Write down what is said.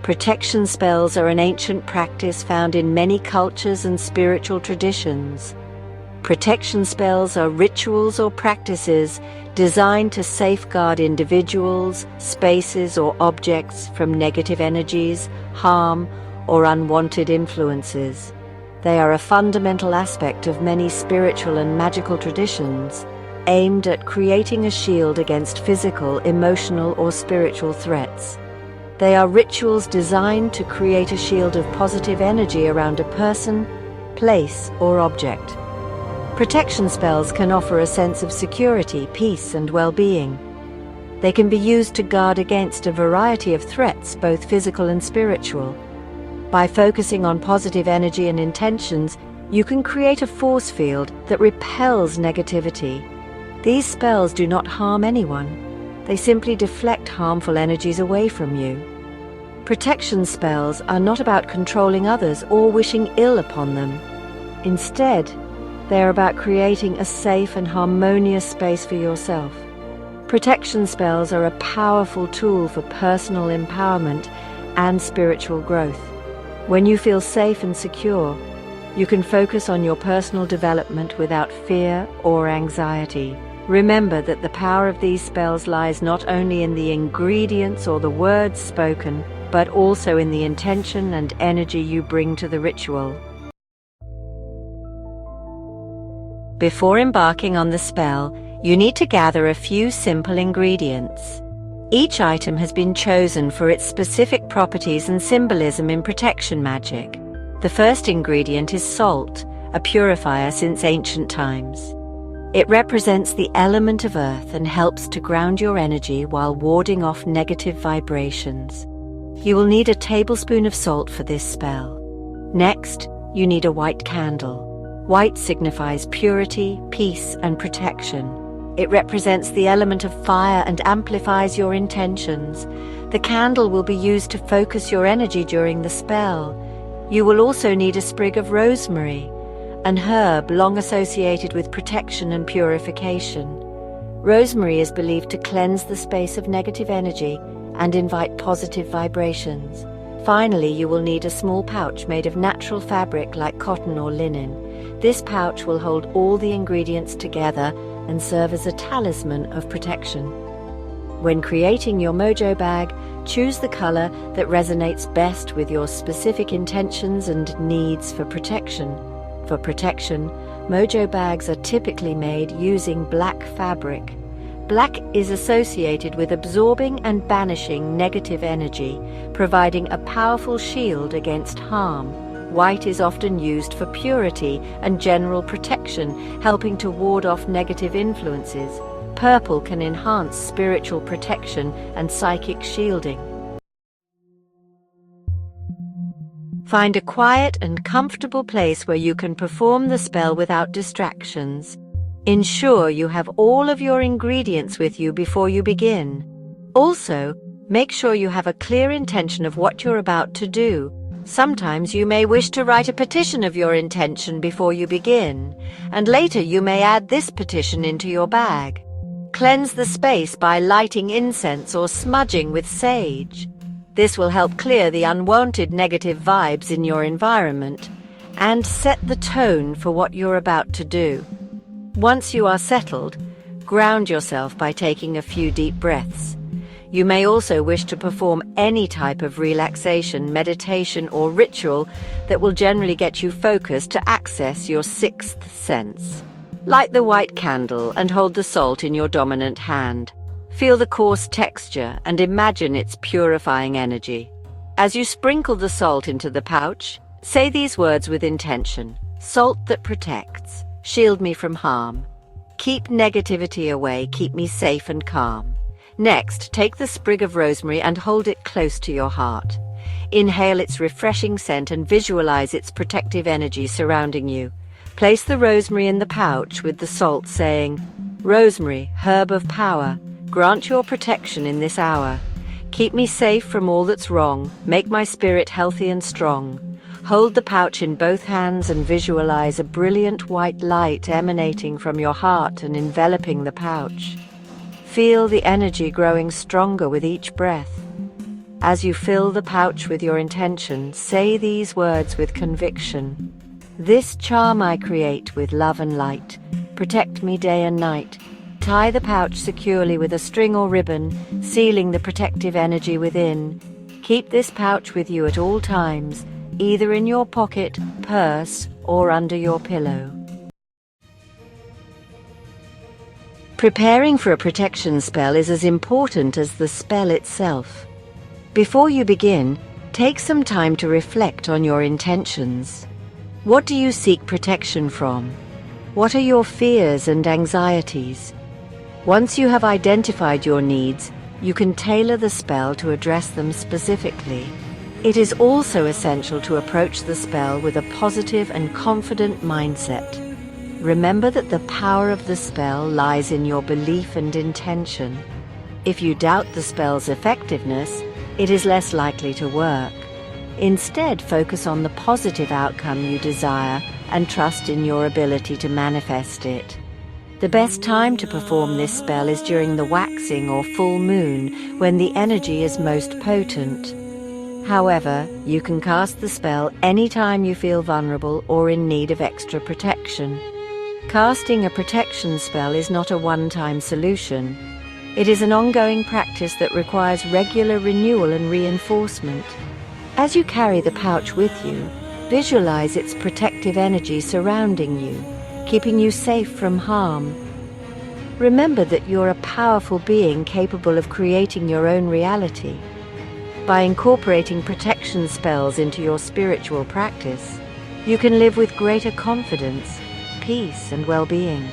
Protection spells are an ancient practice found in many cultures and spiritual traditions. Protection spells are rituals or practices designed to safeguard individuals, spaces, or objects from negative energies, harm, or unwanted influences. They are a fundamental aspect of many spiritual and magical traditions, aimed at creating a shield against physical, emotional, or spiritual threats. They are rituals designed to create a shield of positive energy around a person, place, or object. Protection spells can offer a sense of security, peace, and well-being. They can be used to guard against a variety of threats, both physical and spiritual. By focusing on positive energy and intentions, you can create a force field that repels negativity. These spells do not harm anyone. They simply deflect harmful energies away from you. Protection spells are not about controlling others or wishing ill upon them. Instead, they are about creating a safe and harmonious space for yourself. Protection spells are a powerful tool for personal empowerment and spiritual growth. When you feel safe and secure, you can focus on your personal development without fear or anxiety. Remember that the power of these spells lies not only in the ingredients or the words spoken, but also in the intention and energy you bring to the ritual. Before embarking on the spell, you need to gather a few simple ingredients. Each item has been chosen for its specific properties and symbolism in protection magic. The first ingredient is salt, a purifier since ancient times. It represents the element of earth and helps to ground your energy while warding off negative vibrations. You will need a tablespoon of salt for this spell. Next, you need a white candle. White signifies purity, peace, and protection. It represents the element of fire and amplifies your intentions. The candle will be used to focus your energy during the spell. You will also need a sprig of rosemary, an herb long associated with protection and purification. Rosemary is believed to cleanse the space of negative energy and invite positive vibrations. Finally, you will need a small pouch made of natural fabric like cotton or linen. This pouch will hold all the ingredients together and serve as a talisman of protection. When creating your mojo bag, choose the color that resonates best with your specific intentions and needs for protection. For protection, mojo bags are typically made using black fabric. Black is associated with absorbing and banishing negative energy, providing a powerful shield against harm. White is often used for purity and general protection, helping to ward off negative influences. Purple can enhance spiritual protection and psychic shielding. Find a quiet and comfortable place where you can perform the spell without distractions. Ensure you have all of your ingredients with you before you begin. Also, make sure you have a clear intention of what you're about to do. Sometimes you may wish to write a petition of your intention before you begin, and later you may add this petition into your bag. Cleanse the space by lighting incense or smudging with sage. This will help clear the unwanted negative vibes in your environment and set the tone for what you're about to do. Once you are settled, ground yourself by taking a few deep breaths. You may also wish to perform any type of relaxation, meditation, or ritual that will generally get you focused to access your sixth sense. Light the white candle and hold the salt in your dominant hand. Feel the coarse texture and imagine its purifying energy. As you sprinkle the salt into the pouch, say these words with intention. Salt that protects. Shield me from harm. Keep negativity away. Keep me safe and calm. Next, take the sprig of rosemary and hold it close to your heart. Inhale its refreshing scent and visualize its protective energy surrounding you. Place the rosemary in the pouch with the salt, saying, "Rosemary, herb of power, grant your protection in this hour. Keep me safe from all that's wrong. Make my spirit healthy and strong." Hold the pouch in both hands and visualize a brilliant white light emanating from your heart and enveloping the pouch. Feel the energy growing stronger with each breath. As you fill the pouch with your intention, say these words with conviction. This charm I create with love and light. Protect me day and night. Tie the pouch securely with a string or ribbon, sealing the protective energy within. Keep this pouch with you at all times, either in your pocket, purse, or under your pillow. Preparing for a protection spell is as important as the spell itself. Before you begin, take some time to reflect on your intentions. What do you seek protection from? What are your fears and anxieties? Once you have identified your needs, you can tailor the spell to address them specifically. It is also essential to approach the spell with a positive and confident mindset. Remember that the power of the spell lies in your belief and intention. If you doubt the spell's effectiveness, it is less likely to work. Instead, focus on the positive outcome you desire and trust in your ability to manifest it. The best time to perform this spell is during the waxing or full moon, when the energy is most potent. However, you can cast the spell anytime you feel vulnerable or in need of extra protection. Casting a protection spell is not a one-time solution. It is an ongoing practice that requires regular renewal and reinforcement. As you carry the pouch with you, visualize its protective energy surrounding you, keeping you safe from harm. Remember that you're a powerful being capable of creating your own reality. By incorporating protection spells into your spiritual practice, you can live with greater confidence, peace, and well-being.